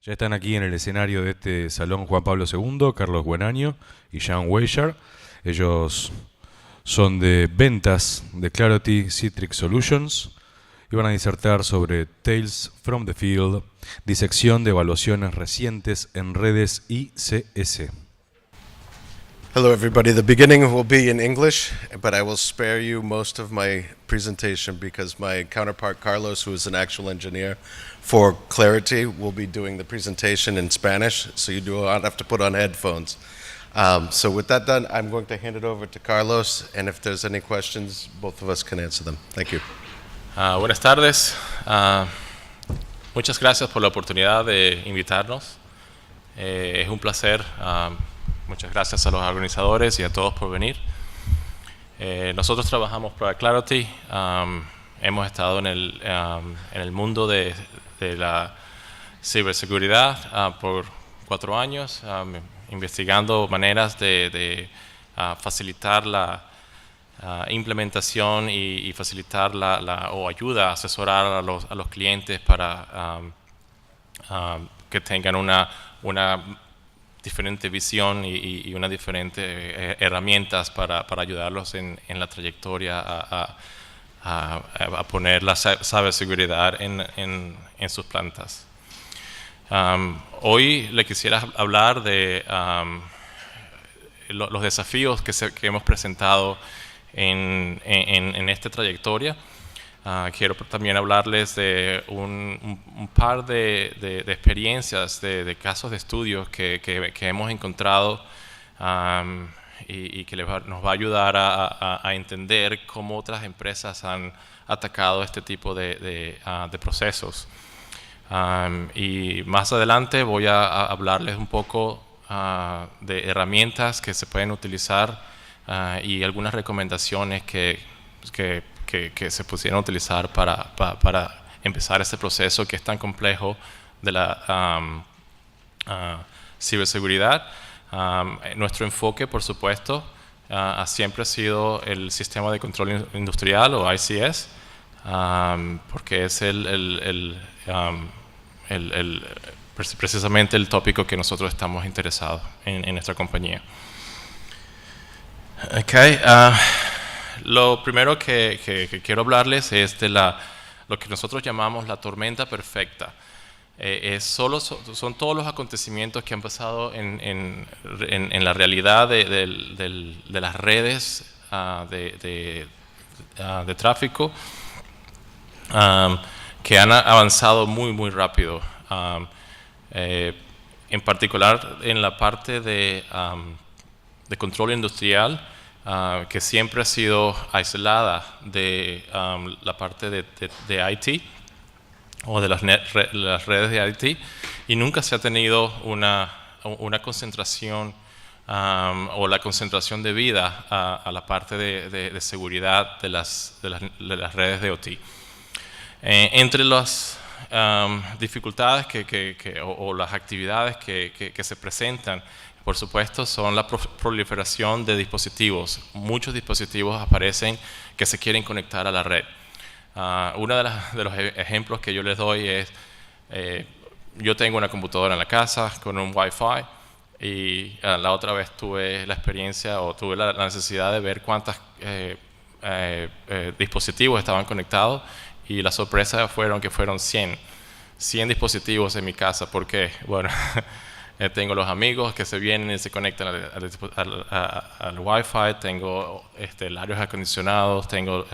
Ya están aquí en el escenario de este salón Juan Pablo II, Carlos Buenaño y Jean Weyer. Ellos son de ventas de Clarity Citrix Solutions y van a disertar sobre Tales from the Field, disección de evaluaciones recientes en redes ICS. Hello, everybody. The beginning will be in English, but I will spare you most of my presentation because my counterpart, Carlos, who is an actual engineer for Clarity, will be doing the presentation in Spanish, so you do not have to put on headphones. So with that done, I'm going to hand it over to Carlos, and if there's any questions, both of us can answer them. Thank you. Buenas tardes. Muchas gracias por la oportunidad de invitarnos. Es un placer. Muchas gracias a los organizadores y a todos por venir. Nosotros trabajamos para Clarity. Hemos estado en el mundo de la ciberseguridad por 4 años, investigando maneras de facilitar la implementación y facilitar o ayuda a asesorar a los clientes para que tengan una diferente visión y una diferente herramientas para ayudarlos en la trayectoria a poner la ciberseguridad en sus plantas. Hoy le quisiera hablar de los desafíos que hemos presentado en esta trayectoria. Quiero también hablarles de un par de experiencias, de casos de estudios que hemos encontrado y que nos va a ayudar a entender cómo otras empresas han atacado este tipo de procesos. Y más adelante voy a hablarles un poco de herramientas que se pueden utilizar y algunas recomendaciones que se pusieron a utilizar para empezar este proceso que es tan complejo de la ciberseguridad. Nuestro enfoque, por supuesto, siempre ha sido el sistema de control industrial o ICS, porque es precisamente el tópico que nosotros estamos interesados en nuestra compañía. Okay. Lo primero que quiero hablarles es de lo que nosotros llamamos la tormenta perfecta. Son todos los acontecimientos que han pasado en la realidad de las redes de tráfico que han avanzado muy rápido. En particular en la parte de control industrial, que siempre ha sido aislada de la parte de IT o de las redes de IT, y nunca se ha tenido una concentración o la concentración debida a la parte de seguridad de las redes de OT. Entre las dificultades o las actividades que se presentan, por supuesto, son la proliferación de dispositivos. Muchos dispositivos aparecen que se quieren conectar a la red. Uno de los ejemplos que yo les doy es, yo tengo una computadora en la casa con un Wi-Fi y la otra vez tuve la experiencia o tuve la necesidad de ver cuántos dispositivos estaban conectados, y la sorpresa fueron 100 dispositivos en mi casa. ¿Por qué? Bueno, tengo los amigos que se vienen y se conectan al Wi-Fi, tengo el aire acondicionado, tengo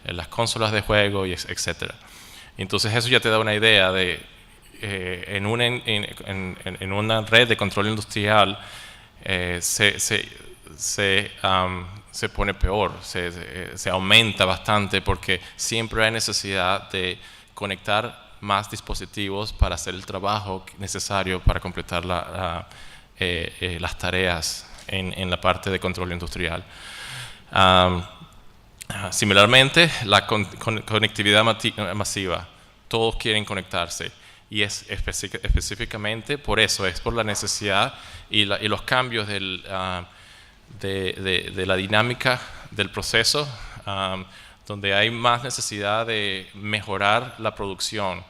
las consolas de juego, etc. Entonces eso ya te da una idea de en una red de control industrial se pone peor, se aumenta bastante, porque siempre hay necesidad de conectar más dispositivos para hacer el trabajo necesario para completar las tareas en la parte de control industrial. Similarmente, la conectividad masiva. Todos quieren conectarse, y es específicamente por eso, es por la necesidad y los cambios de la dinámica del proceso, donde hay más necesidad de mejorar la producción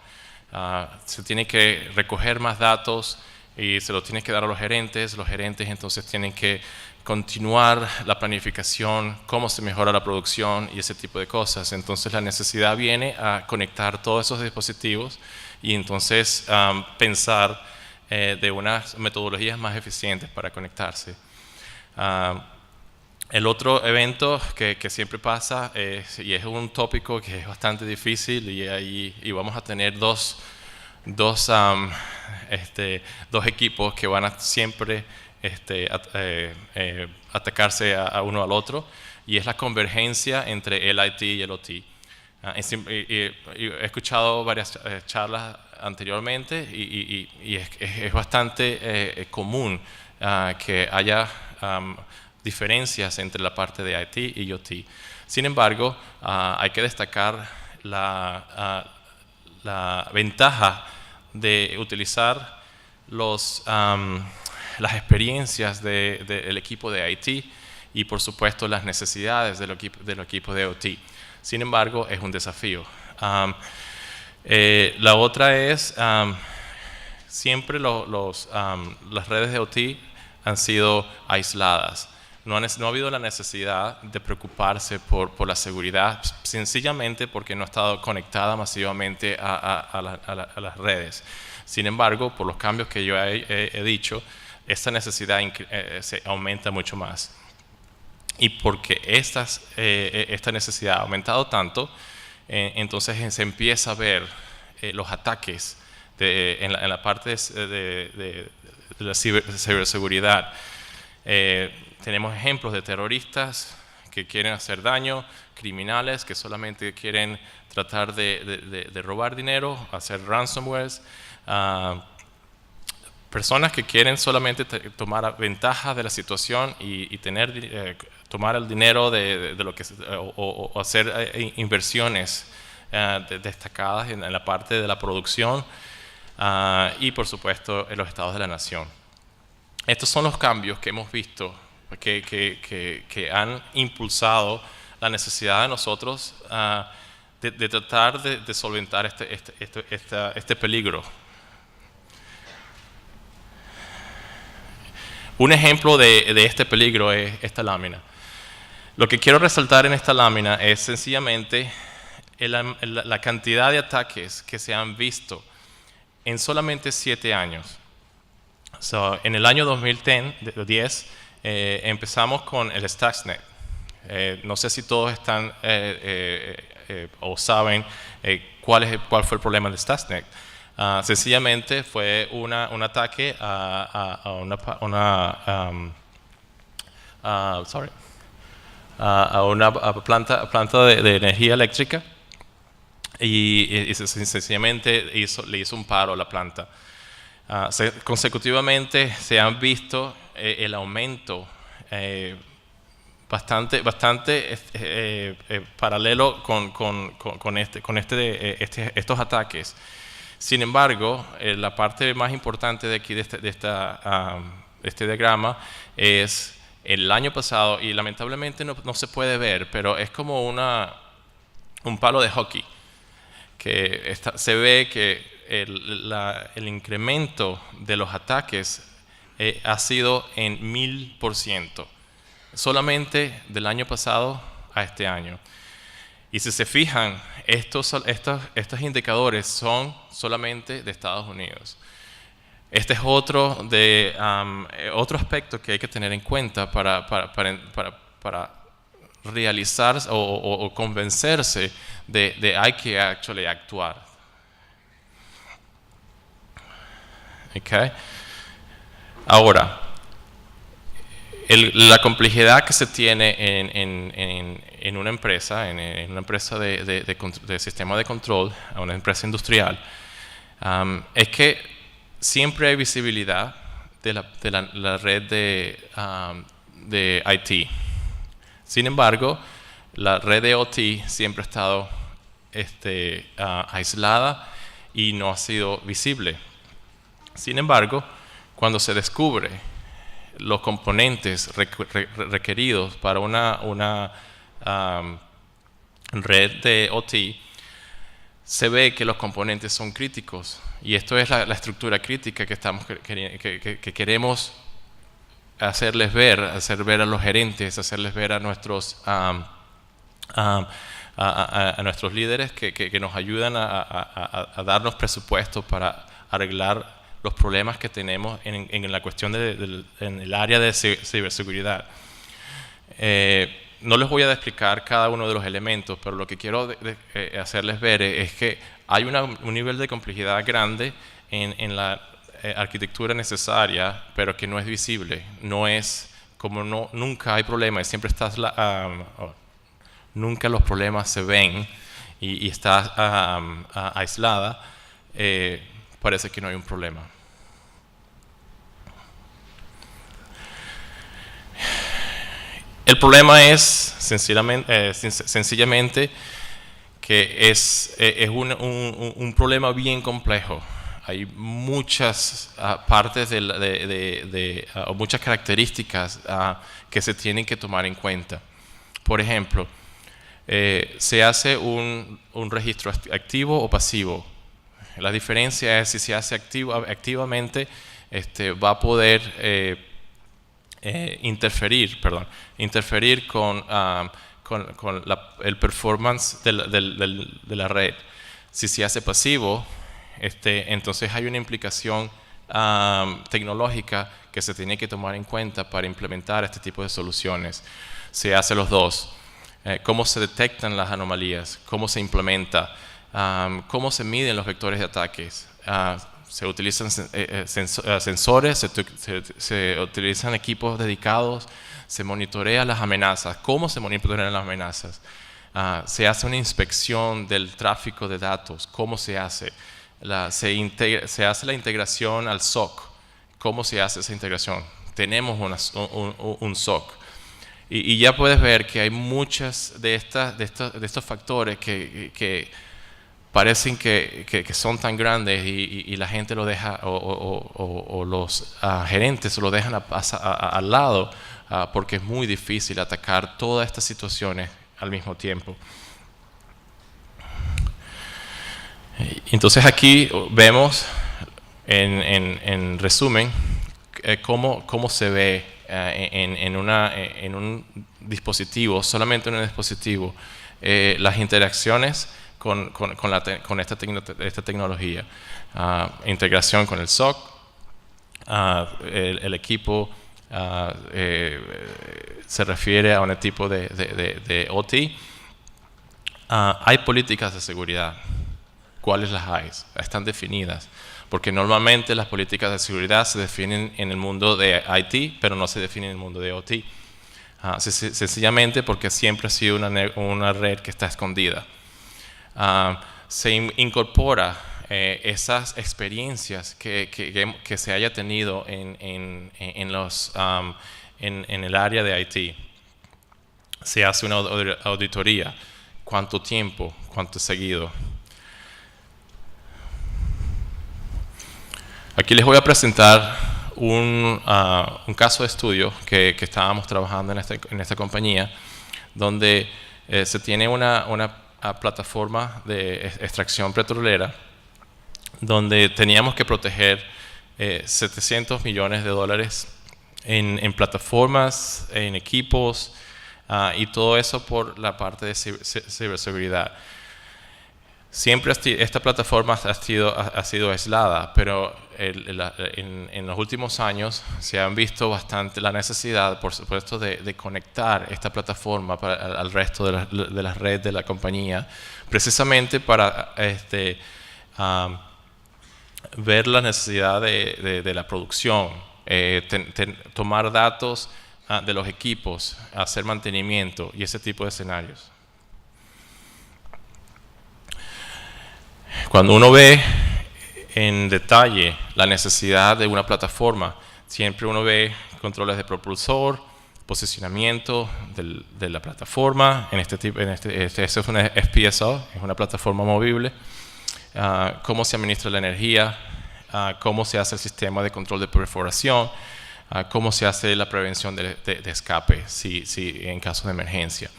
Se tiene que recoger más datos y se los tiene que dar a los gerentes entonces tienen que continuar la planificación, cómo se mejora la producción y ese tipo de cosas. Entonces la necesidad viene a conectar todos esos dispositivos y entonces pensar de unas metodologías más eficientes para conectarse. El otro evento que siempre pasa, y es un tópico que es bastante difícil, y vamos a tener dos equipos que van a siempre atacarse a uno al otro, y es la convergencia entre el IT y el OT. He escuchado varias charlas anteriormente y es bastante común que haya diferencias entre la parte de IT y OT. Sin embargo, hay que destacar la ventaja de utilizar las experiencias del equipo de IT y por supuesto las necesidades del equipo de OT. Sin embargo, es un desafío. La otra es, siempre las redes de OT han sido aisladas. No ha habido la necesidad de preocuparse por la seguridad, sencillamente porque no ha estado conectada masivamente a las redes. Sin embargo, por los cambios que yo he dicho, esta necesidad se aumenta mucho más. Y porque esta necesidad ha aumentado tanto, entonces se empieza a ver los ataques en la parte de la ciberseguridad. Tenemos ejemplos de terroristas que quieren hacer daño, criminales que solamente quieren tratar de robar dinero, hacer ransomwares, personas que quieren solamente tomar ventaja de la situación y tomar el dinero o hacer inversiones destacadas en la parte de la producción y por supuesto en los estados de la nación. Estos son los cambios que hemos visto que han impulsado la necesidad de nosotros de tratar de solventar este peligro. Un ejemplo de este peligro es esta lámina. Lo que quiero resaltar en esta lámina es sencillamente la cantidad de ataques que se han visto en solamente 7 años. En el año 2010 empezamos con el Stuxnet. No sé si todos están o saben cuál fue el problema del Stuxnet. Sencillamente fue un ataque a una planta de energía eléctrica y sencillamente le hizo un paro a la planta. Consecutivamente se han visto el aumento bastante paralelo con estos ataques. Sin embargo, la parte más importante de aquí de este diagrama es el año pasado, y lamentablemente no se puede ver, pero es como un palo de hockey, que se ve que el incremento de los ataques ha sido en 1000%, solamente del año pasado a este año. Y si se fijan, estos indicadores son solamente de Estados Unidos. Este es otro aspecto que hay que tener en cuenta para realizar o convencerse de hay que actuar. Okay. Ahora, la complejidad que se tiene en una empresa, en una empresa de sistema de control, a una empresa industrial, es que siempre hay visibilidad de la red de IT. Sin embargo, la red de OT siempre ha estado aislada y no ha sido visible. Sin embargo, cuando se descubre los componentes requeridos para una red de OT, se ve que los componentes son críticos, y esto es la estructura crítica que queremos hacer ver a los gerentes, hacerles ver a nuestros nuestros líderes que nos ayudan a darnos presupuessto para arreglar los problemas que tenemos en la cuestión en el área de ciberseguridad. No les voy a explicar cada uno de los elementos, pero lo que quiero hacerles ver es que hay un nivel de complejidad grande en la arquitectura necesaria, pero que no es visible. No es como nunca hay problemas, siempre nunca los problemas se ven y está aislada. Parece que no hay un problema. El problema es sencillamente que es un problema bien complejo. Hay muchas partes o muchas características que se tienen que tomar en cuenta. Por ejemplo, se hace un registro activo o pasivo. La diferencia es si se hace activamente, va a poder interferir con el performance de la red. Si se hace pasivo, entonces hay una implicación tecnológica que se tiene que tomar en cuenta para implementar este tipo de soluciones. Se hace los dos. Cómo se detectan las anomalías, cómo se implementa, cómo se miden los vectores de ataques. Se utilizan sensores, se utilizan equipos dedicados, se monitorean las amenazas. ¿Cómo se monitorean las amenazas? Se hace una inspección del tráfico de datos. ¿Cómo se hace? Se hace la integración al SOC. ¿Cómo se hace esa integración? Tenemos un SOC. Y ya puedes ver que hay muchas de estos factores que parecen que son tan grandes y la gente lo deja, o los gerentes lo dejan al lado, porque es muy difícil atacar todas estas situaciones al mismo tiempo. Entonces aquí vemos en resumen cómo se ve en un dispositivo, solamente en un dispositivo, las interacciones con esta tecnología. Integración con el SOC, el equipo se refiere a un tipo de OT. Hay políticas de seguridad. ¿Cuáles las hay? Están definidas. Porque normalmente las políticas de seguridad se definen en el mundo de IT, pero no se definen en el mundo de OT. Sencillamente porque siempre ha sido una red que está escondida. Se incorpora esas experiencias que se haya tenido en el área de IT. Se hace una auditoría. ¿Cuánto tiempo? ¿Cuánto seguido? Aquí les voy a presentar un caso de estudio que estábamos trabajando en esta compañía, donde se tiene una plataforma de extracción petrolera, donde teníamos que proteger $700 millones en plataformas, en equipos, y todo eso por la parte de ciberseguridad. Siempre esta plataforma ha sido aislada, pero en los últimos años se han visto bastante la necesidad, por supuesto, de conectar esta plataforma al resto de la red de la compañía, precisamente para ver la necesidad de la producción, tomar datos de los equipos, hacer mantenimiento y ese tipo de escenarios. Cuando uno ve en detalle la necesidad de una plataforma, siempre uno ve controles de propulsor, posicionamiento de la plataforma. Este es una FPSO, es una plataforma movible. Cómo se administra la energía, cómo se hace el sistema de control de perforación, cómo se hace la prevención de escape en caso de emergencia.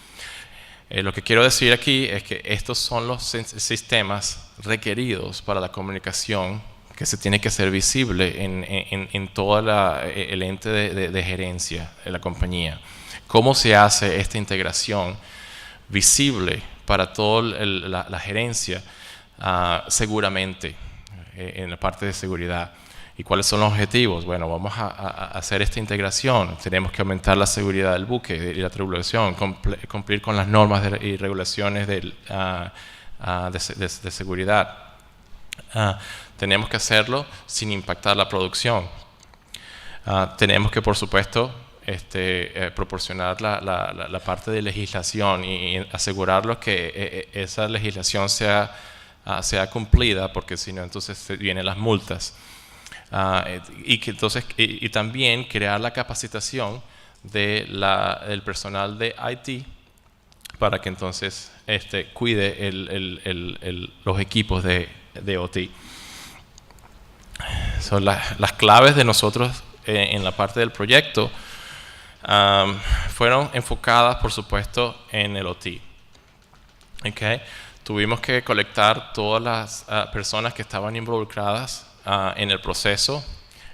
Lo que quiero decir aquí es que estos son los sistemas requeridos para la comunicación que se tiene que hacer visible en todo el ente de gerencia de la compañía. ¿Cómo se hace esta integración visible para toda la gerencia seguramente en la parte de seguridad? ¿Y cuáles son los objetivos? Bueno, vamos a hacer esta integración. Tenemos que aumentar la seguridad del buque y la tripulación, cumplir con las normas y regulaciones de seguridad. Tenemos que hacerlo sin impactar la producción. Tenemos que, por supuesto, proporcionar la parte de legislación y asegurarnos que esa legislación sea cumplida, porque si no, entonces vienen las multas. Y también crear la capacitación del personal de IT para que entonces cuide los equipos de OT. Son las claves de nosotros en la parte del proyecto fueron enfocadas, por supuesto, en el OT. Okay. Tuvimos que colectar todas las personas que estaban involucradas en el proceso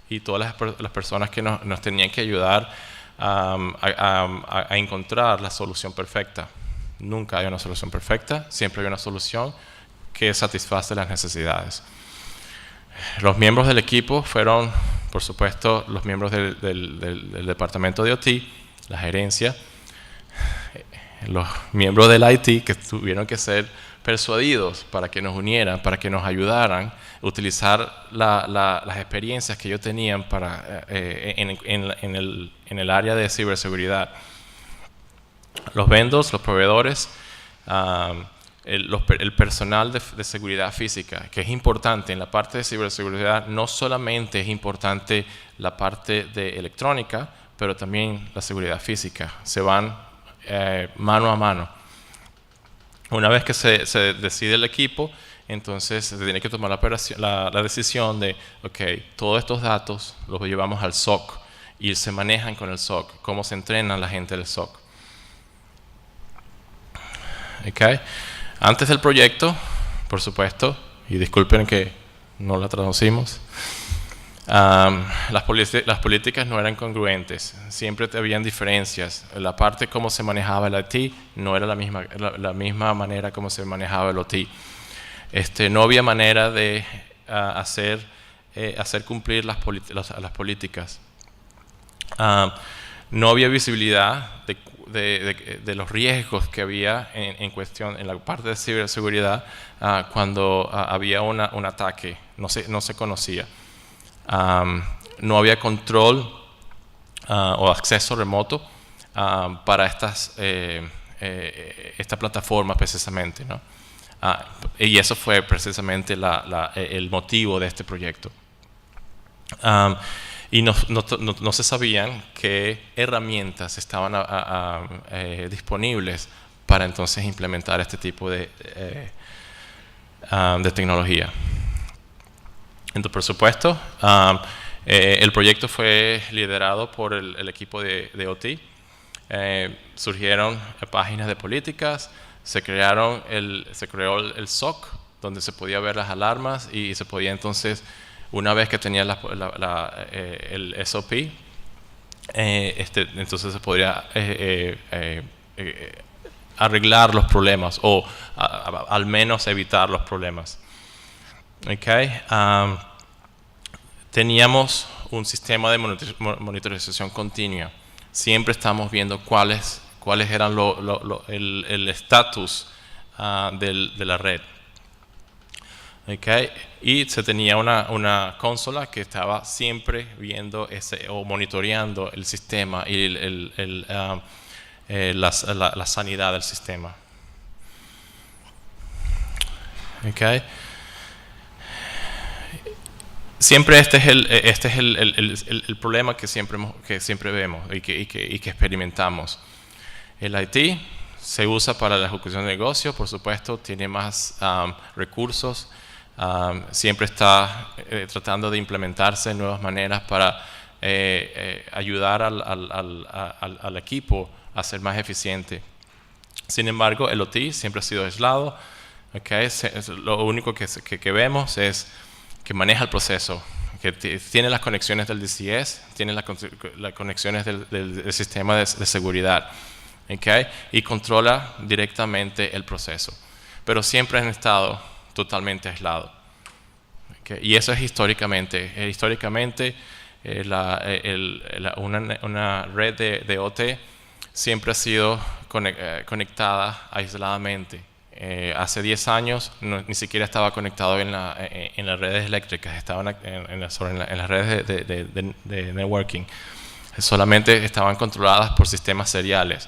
y todas las personas que nos tenían que ayudar a encontrar la solución perfecta. Nunca hay una solución perfecta, siempre hay una solución que satisface las necesidades. Los miembros del equipo fueron, por supuesto, los miembros del departamento de OT, la gerencia, los miembros del IT que tuvieron que ser persuadidos para que nos unieran, para que nos ayudaran a utilizar las experiencias que ellos tenían en el área de ciberseguridad. Los vendors, los proveedores, el personal de seguridad física, que es importante en la parte de ciberseguridad. No solamente es importante la parte de electrónica, pero también la seguridad física. Se van mano a mano. Una vez que se decide el equipo, entonces se tiene que tomar la decisión de, ok, todos estos datos los llevamos al SOC y se manejan con el SOC, cómo se entrena la gente del SOC. Okay. Antes del proyecto, por supuesto, y disculpen que no la traducimos, las políticas no eran congruentes, siempre habían diferencias. La parte cómo se manejaba el IT no era la misma manera como se manejaba el OT. No había manera de hacer cumplir las políticas. No había visibilidad de los riesgos que había en cuestión en la parte de ciberseguridad cuando había un ataque. No se conocía. No había control o acceso remoto para estas plataformas precisamente, ¿no? Y eso fue precisamente el motivo de este proyecto. Y no se sabían qué herramientas estaban disponibles para entonces implementar este tipo de tecnología. Entonces, por supuesto, el proyecto fue liderado por el equipo de OT. Surgieron páginas de políticas, se creó el SOC, donde se podía ver las alarmas y se podía entonces, una vez que tenía el SOP, entonces se podría arreglar los problemas o al menos evitar los problemas. Okay. Teníamos un sistema de monitorización continua. Siempre estamos viendo cuáles eran el estatus de la red. Okay. Y se tenía una consola que estaba siempre viendo o monitoreando el sistema y la sanidad del sistema. Okay. Siempre este es el problema que siempre vemos y que experimentamos. El IT se usa para la ejecución de negocios, por supuesto, tiene más recursos, siempre está tratando de implementarse nuevas maneras para ayudar al equipo a ser más eficiente. Sin embargo, el OT siempre ha sido aislado. Okay, lo único que vemos es que maneja el proceso, que tiene las conexiones del DCS, tiene las conexiones del sistema de seguridad, okay, y controla directamente el proceso. Pero siempre han estado totalmente aislados. Okay, y eso es históricamente. Una red de OT siempre ha sido conectada aisladamente. Hace 10 años ni siquiera estaba conectado en las redes eléctricas, estaban en las redes de networking. Solamente estaban controladas por sistemas seriales.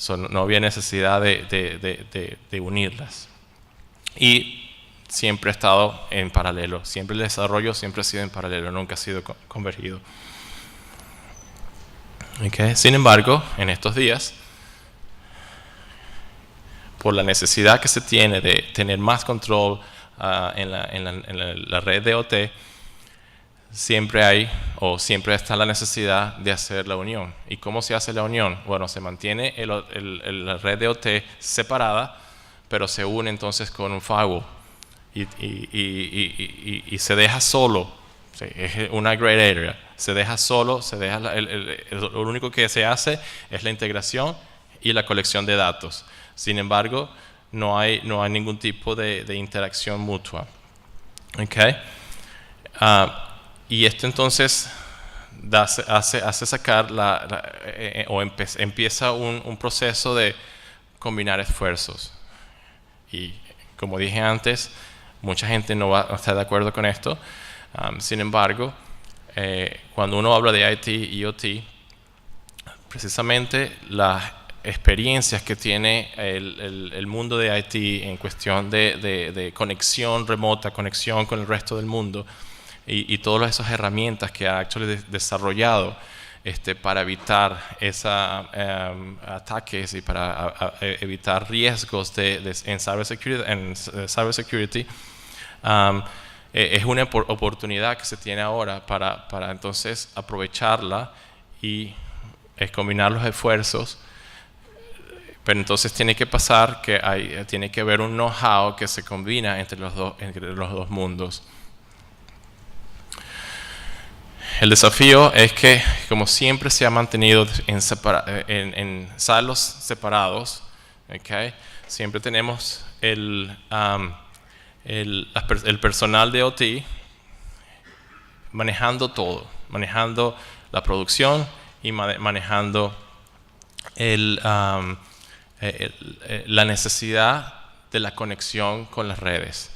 No había necesidad de unirlas. Y siempre ha estado en paralelo. Siempre el desarrollo siempre ha sido en paralelo, nunca ha sido convergido. Okay. Sin embargo, en estos días, por la necesidad que se tiene de tener más control en la red de OT, siempre está la necesidad de hacer la unión. ¿Y cómo se hace la unión? Bueno, se mantiene la red de OT separada, pero se une entonces con un firewall y se deja solo. Sí, es una gray area. Se deja solo, lo único que se hace es la integración y la colección de datos. Sin embargo, no hay ningún tipo de interacción mutua. Okay. Y esto entonces hace sacar empieza un proceso de combinar esfuerzos. Y como dije antes, mucha gente no va a estar de acuerdo con esto. Sin embargo, cuando uno habla de IT y OT, precisamente las experiencias que tiene el mundo de IT en cuestión de conexión remota, conexión con el resto del mundo y todas esas herramientas que ha desarrollado para evitar ataques y para evitar riesgos en cybersecurity, es una oportunidad que se tiene ahora para entonces aprovecharla y combinar los esfuerzos. Pero entonces tiene que pasar que tiene que haber un know-how que se combina entre los dos mundos. El desafío es que, como siempre se ha mantenido en silos separados, okay, siempre tenemos el personal de OT manejando todo, manejando la producción y manejando la necesidad de la conexión con las redes.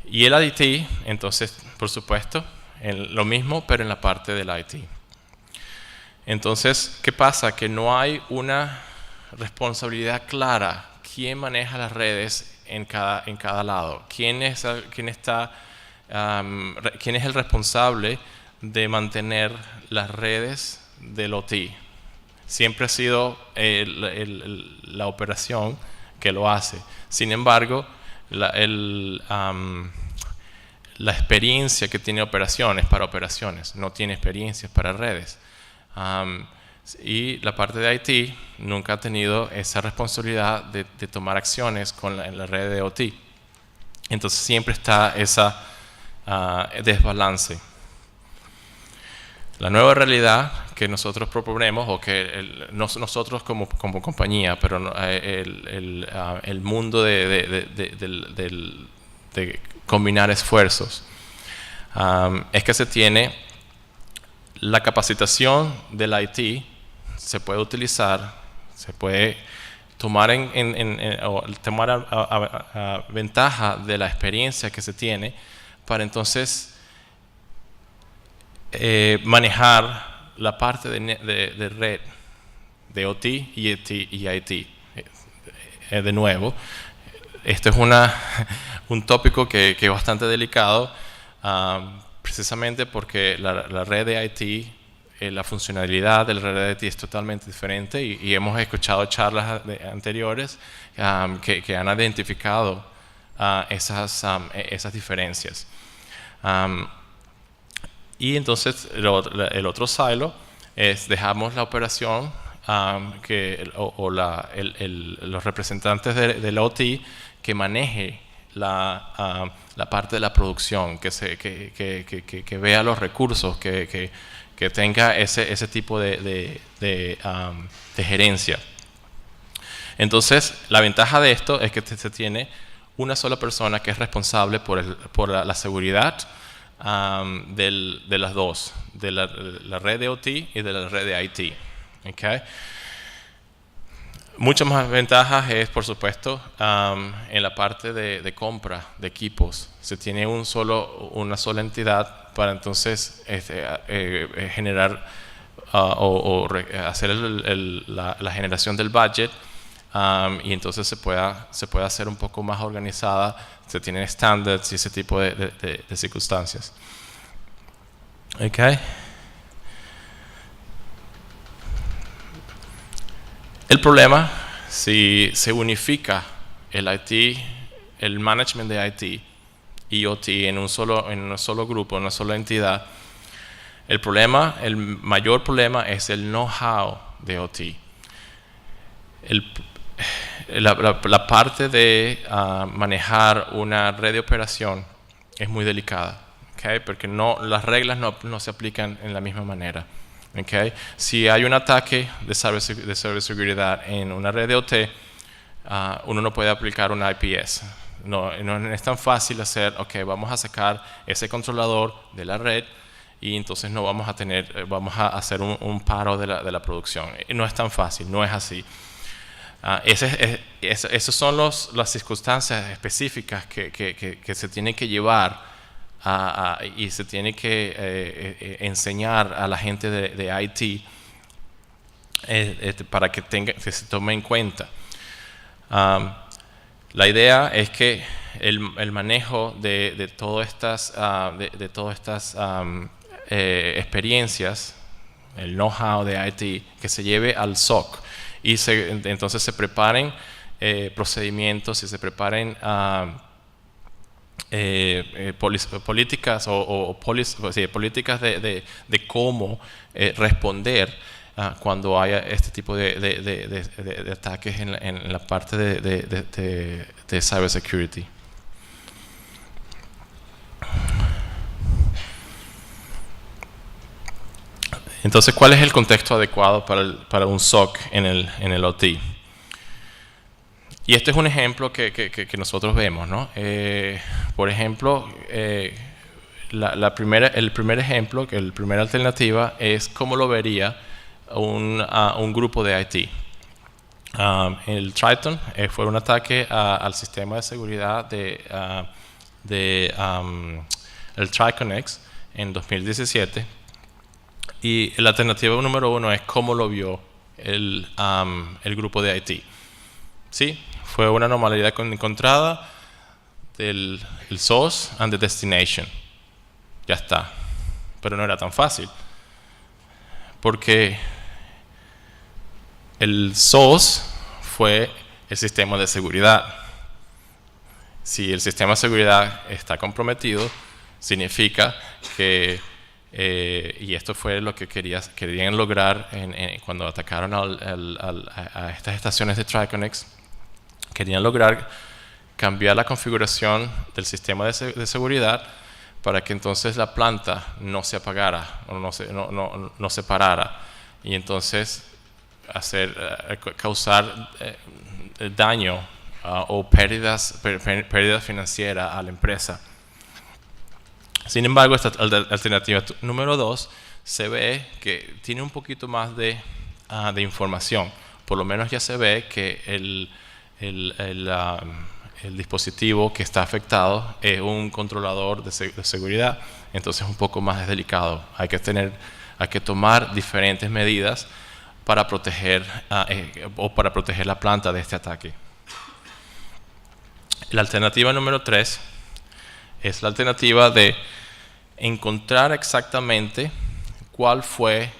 Y el IT, entonces, por supuesto, lo mismo, pero en la parte del IT. Entonces, ¿qué pasa? Que no hay una responsabilidad clara. ¿Quién maneja las redes en cada lado? ¿Quién es el responsable de mantener las redes del OT? Siempre ha sido la operación que lo hace. Sin embargo, la experiencia que tiene operaciones para operaciones no tiene experiencias para redes. Y la parte de IT nunca ha tenido esa responsabilidad de tomar acciones en la red de OT. Entonces siempre está ese desbalance. La nueva realidad que nosotros proponemos, o que nosotros como compañía, pero el mundo de combinar esfuerzos, es que se tiene la capacitación del IT, se puede utilizar, se puede tomar ventaja de la experiencia que se tiene para entonces manejar la parte de red de OT y IT. De nuevo, esto es un tópico que es bastante delicado, precisamente porque la red de IT, la funcionalidad de la red de IT es totalmente diferente y hemos escuchado charlas anteriores que han identificado esas diferencias. Y entonces el otro silo es dejamos la operación los representantes del OT que maneje la parte de la producción, que vea los recursos, que tenga ese tipo de gerencia. Entonces, la ventaja de esto es que se tiene una sola persona que es responsable por la seguridad de las dos, de la red de OT y de la red de IT. Okay. Muchas más ventajas es, por supuesto, en la parte de compra de equipos. Se tiene una sola entidad para entonces generar hacer la generación del budget, y entonces se puede hacer un poco más organizada. Se tienen estándares y ese tipo de circunstancias. Okay. El problema, si se unifica el IT, el management de IT y OT en un solo grupo, en una sola entidad, el mayor problema es el know-how de OT. La parte de manejar una red de operación es muy delicada, ¿okay? Porque las reglas no se aplican en la misma manera. Okay. Si hay un ataque de ciberseguridad en una red de OT, uno no puede aplicar un IPS. No es tan fácil hacer, vamos a sacar ese controlador de la red y entonces no vamos a hacer un paro de la producción. No es tan fácil, no es así. Esas son las circunstancias específicas que se tienen que llevar y se tiene que enseñar a la gente de IT para que se tome en cuenta. La idea es que el manejo de todas estas experiencias, el know-how de IT, que se lleve al SOC y entonces se preparen procedimientos y se preparen políticas políticas de cómo responder cuando haya este tipo de ataques en la parte de cybersecurity. Entonces, ¿cuál es el contexto adecuado para un SOC en el OT? Y este es un ejemplo que nosotros vemos, ¿no? Por ejemplo, el primer ejemplo, la primera alternativa es cómo lo vería un grupo de IT. El Triton fue un ataque al sistema de seguridad el Triconex en 2017. Y la alternativa número 1 es cómo lo vio el grupo de IT. ¿Sí? Fue una anomalía encontrada del source and the destination. Ya está. Pero no era tan fácil. Porque el source fue el sistema de seguridad. Si el sistema de seguridad está comprometido, significa que, y esto fue lo que querían lograr cuando atacaron a estas estaciones de Triconex, querían lograr cambiar la configuración del sistema de seguridad para que entonces la planta no se apagara o no se parara y entonces causar daño o pérdida financiera a la empresa. Sin embargo, esta alternativa número 2 se ve que tiene un poquito más de información. Por lo menos ya se ve que el dispositivo que está afectado es un controlador de seguridad, entonces es un poco más delicado. Hay que tomar diferentes medidas para proteger la planta de este ataque. La alternativa número 3 es la alternativa de encontrar exactamente cuál fue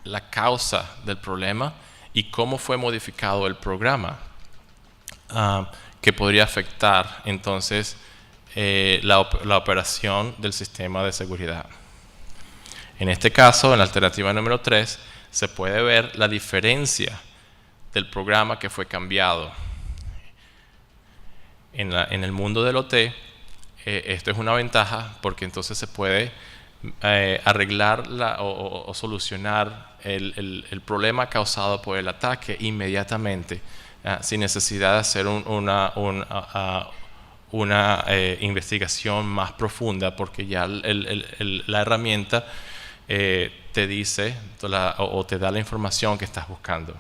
la causa del problema y cómo fue modificado el programa que podría afectar entonces la operación del sistema de seguridad. En este caso, en la alternativa número 3, se puede ver la diferencia del programa que fue cambiado. En el mundo del OT, esto es una ventaja porque entonces se puede arreglar o solucionar el problema causado por el ataque inmediatamente, sin necesidad de hacer una investigación más profunda, porque ya la herramienta te dice o te da la información que estás buscando.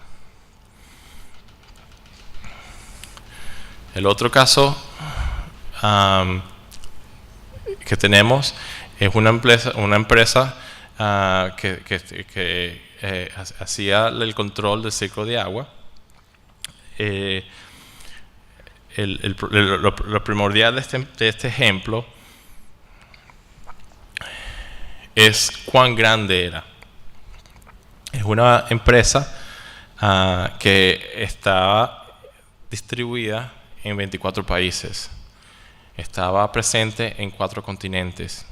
El otro caso que tenemos es una empresa que hacía el control del ciclo de agua. Lo primordial de este ejemplo es cuán grande era. Es una empresa que estaba distribuida en 24 países. Estaba presente en 4 continentes.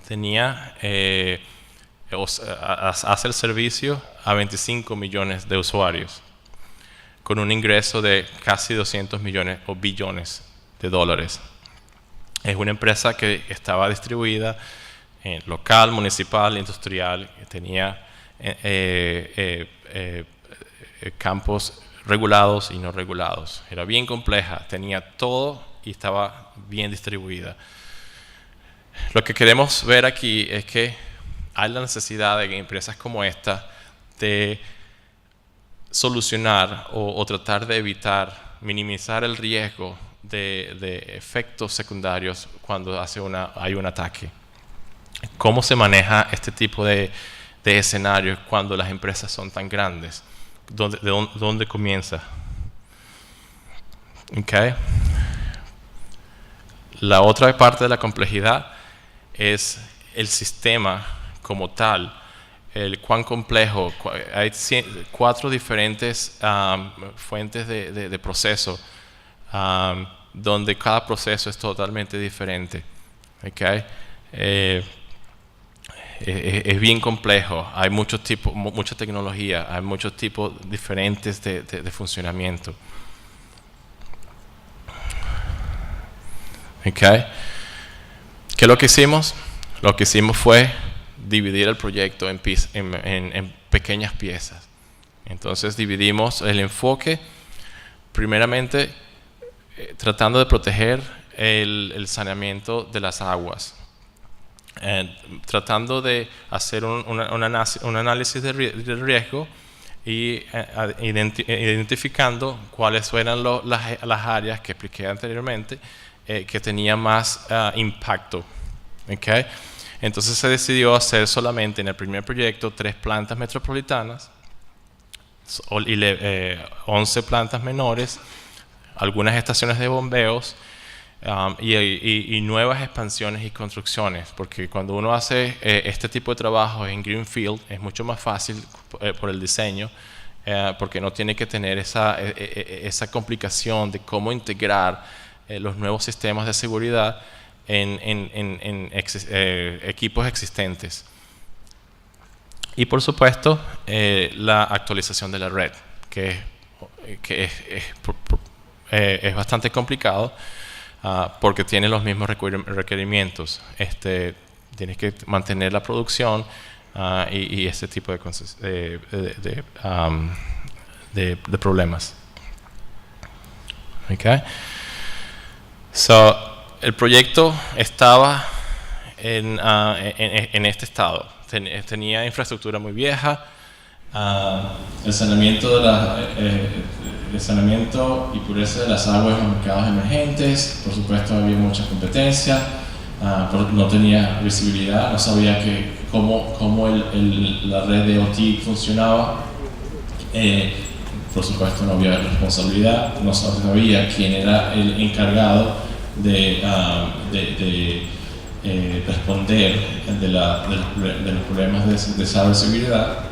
Tenía, hace el servicio a 25 millones de usuarios, con un ingreso de casi 200 millones o billones de dólares. Es una empresa que estaba distribuida en local, municipal, industrial. Tenía campos regulados y no regulados. Era bien compleja, tenía todo y estaba bien distribuida. Lo que queremos ver aquí es que hay la necesidad de empresas como esta de solucionar o tratar de evitar, minimizar el riesgo de efectos secundarios cuando hay un ataque. ¿Cómo se maneja este tipo de escenarios cuando las empresas son tan grandes? ¿Dónde comienza? Okay. La otra parte de la complejidad es el sistema como tal, el cuán complejo. Hay 4 diferentes fuentes de proceso, donde cada proceso es totalmente diferente. Okay. Es bien complejo, hay mucha tecnología, hay muchos tipos diferentes de funcionamiento. Okay. ¿Qué es lo que hicimos? Lo que hicimos fue dividir el proyecto en pequeñas piezas. Entonces dividimos el enfoque, primeramente tratando de proteger el saneamiento de las aguas. Tratando de hacer un análisis de riesgo y identificando cuáles eran las áreas que expliqué anteriormente que tenían más impacto. Okay. Entonces se decidió hacer solamente en el primer proyecto 3 plantas metropolitanas, 11 plantas menores, algunas estaciones de bombeos, y nuevas expansiones y construcciones, porque cuando uno hace este tipo de trabajo en Greenfield es mucho más fácil por el diseño, porque no tiene que tener esa complicación de cómo integrar los nuevos sistemas de seguridad en equipos existentes. Y por supuesto la actualización de la red, que es bastante complicado, porque tiene los mismos requerimientos. Tienes que mantener la producción y ese tipo de problemas. Okay. So, el proyecto estaba en este estado. Tenía infraestructura muy vieja. El saneamiento y pureza de las aguas en los mercados emergentes. Por supuesto había mucha competencia, no tenía visibilidad, no sabía cómo la red de OT funcionaba. Por supuesto no había responsabilidad, no sabía quién era el encargado de responder de los problemas de ciberseguridad.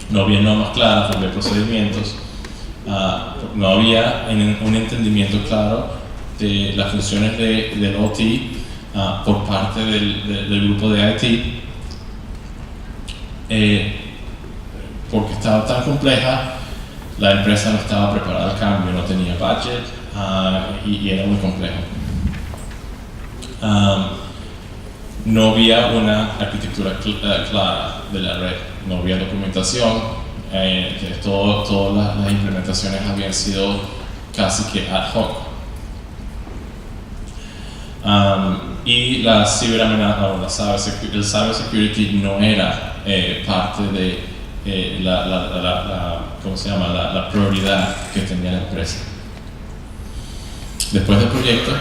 No había normas claras, no había procedimientos. No había un entendimiento claro de las funciones del OT por parte del grupo de IT. porque estaba tan compleja, la empresa no estaba preparada al cambio, no tenía budget y era muy complejo. No había una arquitectura clara de la red, no había documentación, todas las implementaciones habían sido casi que ad hoc. Y la ciberamenaza, el cybersecurity no era parte de ¿cómo se llama? La prioridad que tenía la empresa. Después del proyecto,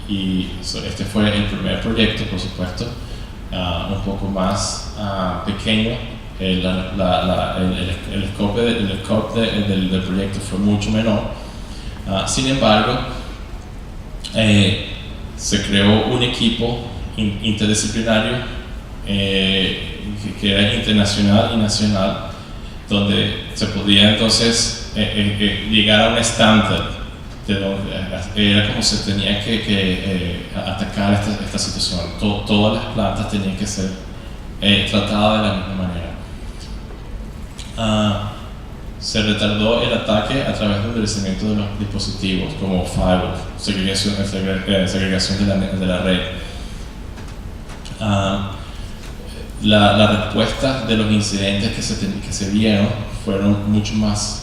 y este fue el primer proyecto, por supuesto, un poco más pequeño, el scope del proyecto fue mucho menor. Sin embargo, se creó un equipo interdisciplinario que era internacional y nacional, donde se podía entonces llegar a un estándar de donde era como se tenía que atacar esta situación. Todas las plantas tenían que ser tratadas de la misma manera. Se retardó el ataque a través del endurecimiento de los dispositivos como firewall, segregación de la red. La respuesta de los incidentes que se vieron fueron mucho más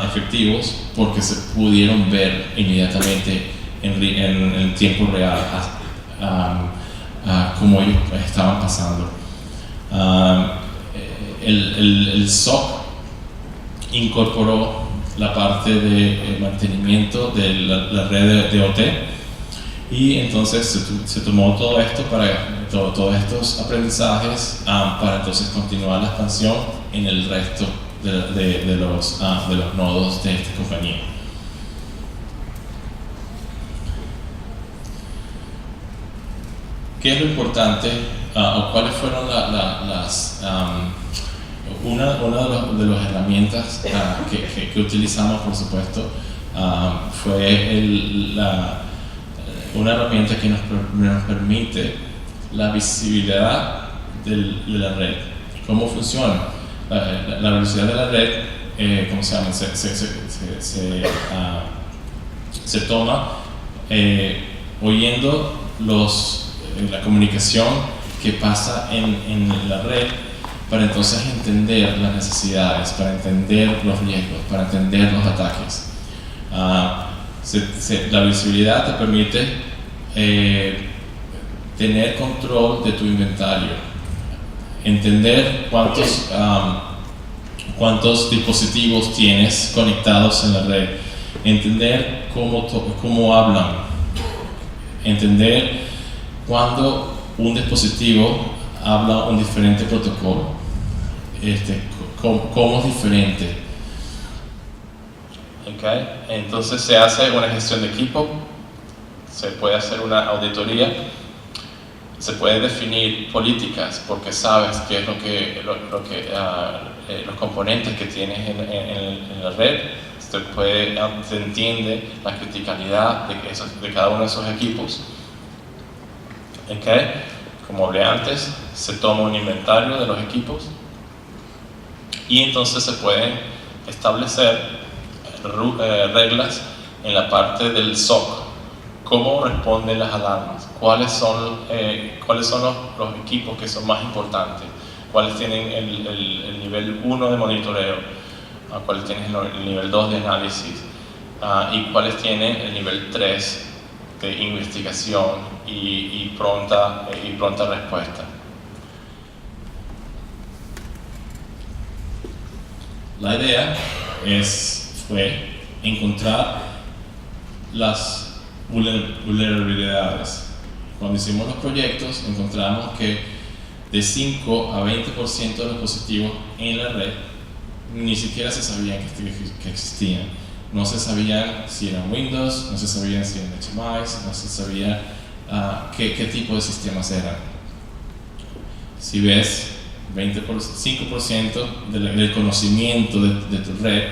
efectivos porque se pudieron ver inmediatamente en tiempo real cómo ellos estaban pasando. El SOC incorporó la parte de mantenimiento de la red de OT, y entonces se tomó todo esto todos estos aprendizajes para entonces continuar la expansión en el resto de los nodos de esta compañía. ¿Qué es lo importante o cuáles fueron una de las herramientas que utilizamos, por supuesto, fue una herramienta que nos permite la visibilidad de la red? ¿Cómo funciona? La velocidad de la red, ¿cómo se llama? Se toma oyendo la comunicación que pasa en la red, para entonces entender las necesidades, para entender los riesgos, para entender los ataques. La visibilidad te permite tener control de tu inventario, entender cuántos dispositivos tienes conectados en la red, entender cómo hablan, entender cuando un dispositivo habla un diferente protocolo, cómo es diferente. Okay. Entonces se hace una gestión de equipo, se puede hacer una auditoría, se puede definir políticas porque sabes qué es los componentes que tienes en la red, se entiende la criticalidad de cada uno de esos equipos. Okay. Como hablé antes, se toma un inventario de los equipos y entonces se pueden establecer reglas en la parte del SOC. ¿Cómo responden las alarmas? ¿Cuáles son los equipos que son más importantes? ¿Cuáles tienen el nivel 1 de monitoreo? ¿Cuáles tienen el nivel 2 de análisis? ¿Y cuáles tienen el nivel 3 de investigación y pronta respuesta? La idea fue encontrar las vulnerabilidades. Cuando hicimos los proyectos, encontramos que de 5 a 20% de los dispositivos en la red ni siquiera se sabían que existían. No se sabían si eran Windows, no se sabían si eran HMIs, no se sabía qué tipo de sistemas eran. Si ves 5% del conocimiento de tu red,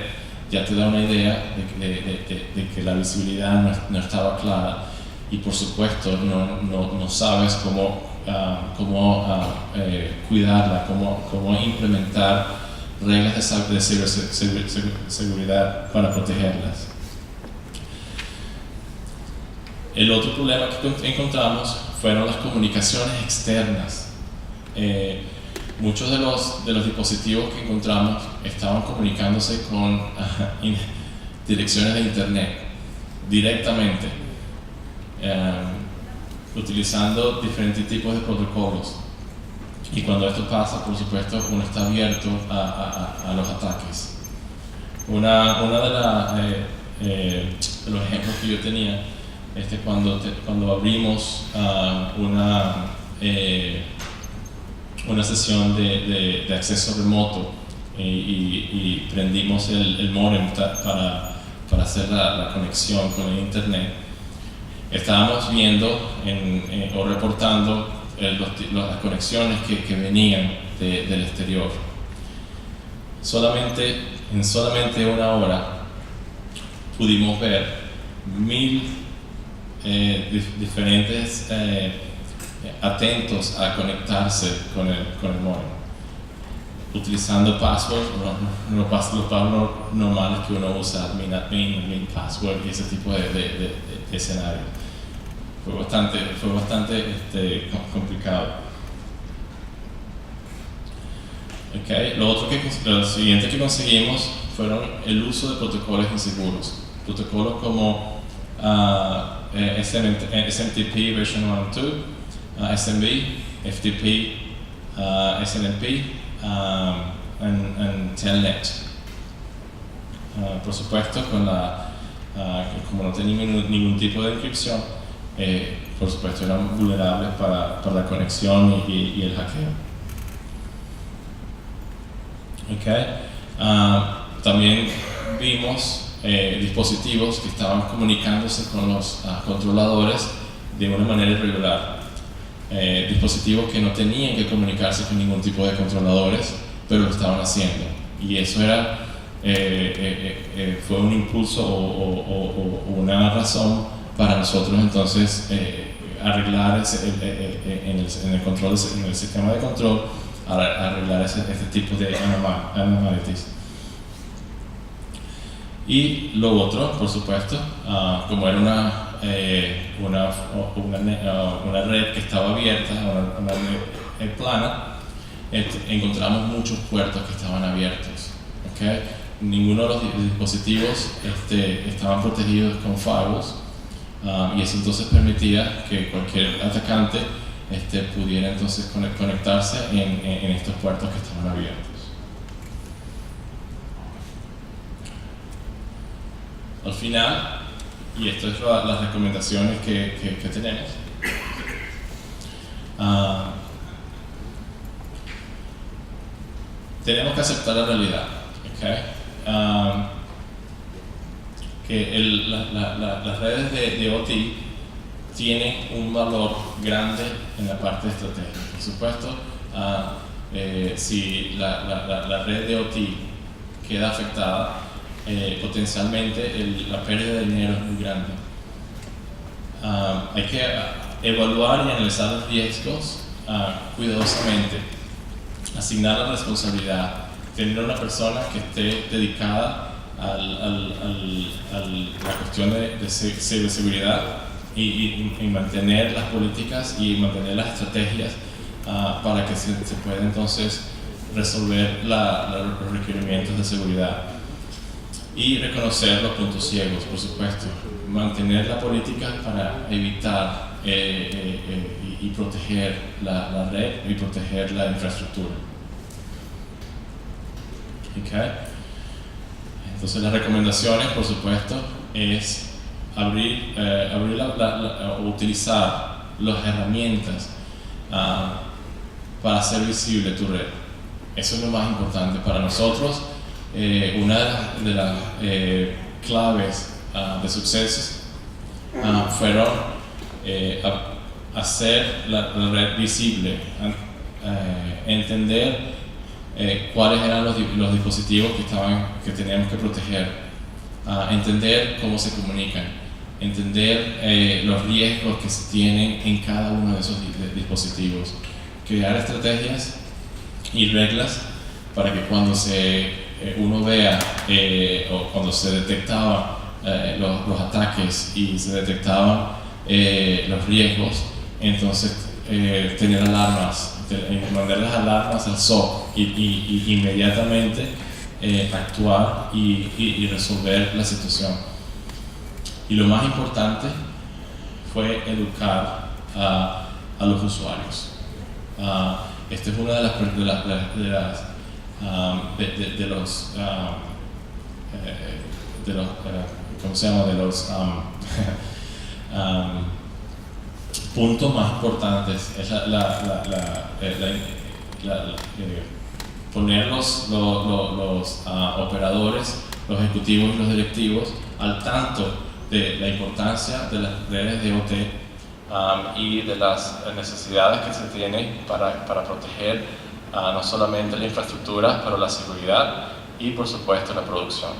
ya te da una idea de que la visibilidad no estaba clara, y por supuesto no sabes cómo cuidarla, cómo implementar reglas de ciberseguridad para protegerlas. El otro problema que encontramos fueron las comunicaciones externas. Muchos de los dispositivos que encontramos estaban comunicándose con direcciones de internet directamente, utilizando diferentes tipos de protocolos. Y cuando esto pasa, por supuesto, uno está abierto a los ataques. Una de los ejemplos que yo tenía, cuando abrimos una sesión de acceso remoto y prendimos el módem para hacer la conexión con el internet, estábamos viendo o reportando las conexiones que venían del exterior. En solamente una hora pudimos ver 1000 diferentes atentos a conectarse con el módem, utilizando passwords, los passwords normales que uno usa, admin password y ese tipo de escenario. Fue bastante complicado. Okay. Lo siguiente que conseguimos fueron el uso de protocolos inseguros, protocolos como SMTP version 1 and 2, SMB, FTP, SNMP, and Telnet. Por supuesto, como no tenían ningún tipo de encripción, por supuesto eran vulnerables para la conexión y el hackeo. Okay. También vimos dispositivos que estaban comunicándose con los controladores de una manera irregular. Dispositivos que no tenían que comunicarse con ningún tipo de controladores, pero lo estaban haciendo. Y eso fue un impulso o una razón para nosotros entonces arreglar en el sistema de control, arreglar este tipo de anomalies. Y lo otro, por supuesto, como era una red que estaba abierta, una red plana, encontramos muchos puertos que estaban abiertos. ¿Okay? Ninguno de los dispositivos estaban protegidos con firewalls, y eso entonces permitía que cualquier atacante pudiera entonces conectarse en estos puertos que estaban abiertos. Al final, y esto es las recomendaciones que tenemos, tenemos que aceptar la realidad, ¿okay? Que las redes de OT tienen un valor grande en la parte estratégica. Por supuesto, si la red de OT queda afectada, potencialmente la pérdida de dinero es muy grande. Hay que evaluar y analizar los riesgos cuidadosamente, asignar la responsabilidad, tener una persona que esté dedicada a la cuestión de ciberseguridad y mantener las políticas y mantener las estrategias para que se pueda entonces resolver los requerimientos de seguridad. Y reconocer los puntos ciegos, por supuesto. Mantener la política para evitar y proteger la red y proteger la infraestructura. Okay. Entonces las recomendaciones, por supuesto, es abrir o utilizar las herramientas para hacer visible tu red. Eso es lo más importante para nosotros. Una de las claves de suceso fueron hacer la red visible, entender cuáles eran los dispositivos que teníamos que proteger, entender cómo se comunican, entender los riesgos que se tienen en cada uno de esos dispositivos. dispositivos. Crear estrategias y reglas para que cuando uno vea o cuando se detectaban los ataques y se detectaban los riesgos, entonces tener alarmas, mandar las alarmas al SOC y inmediatamente actuar y resolver la situación. Y lo más importante fue educar a los usuarios. Esta es una de los puntos más importantes, es poner los operadores, los ejecutivos y los directivos al tanto de la importancia de las redes de OT y de las necesidades que se tienen para proteger no solamente la infraestructura, pero la seguridad y por supuesto la producción.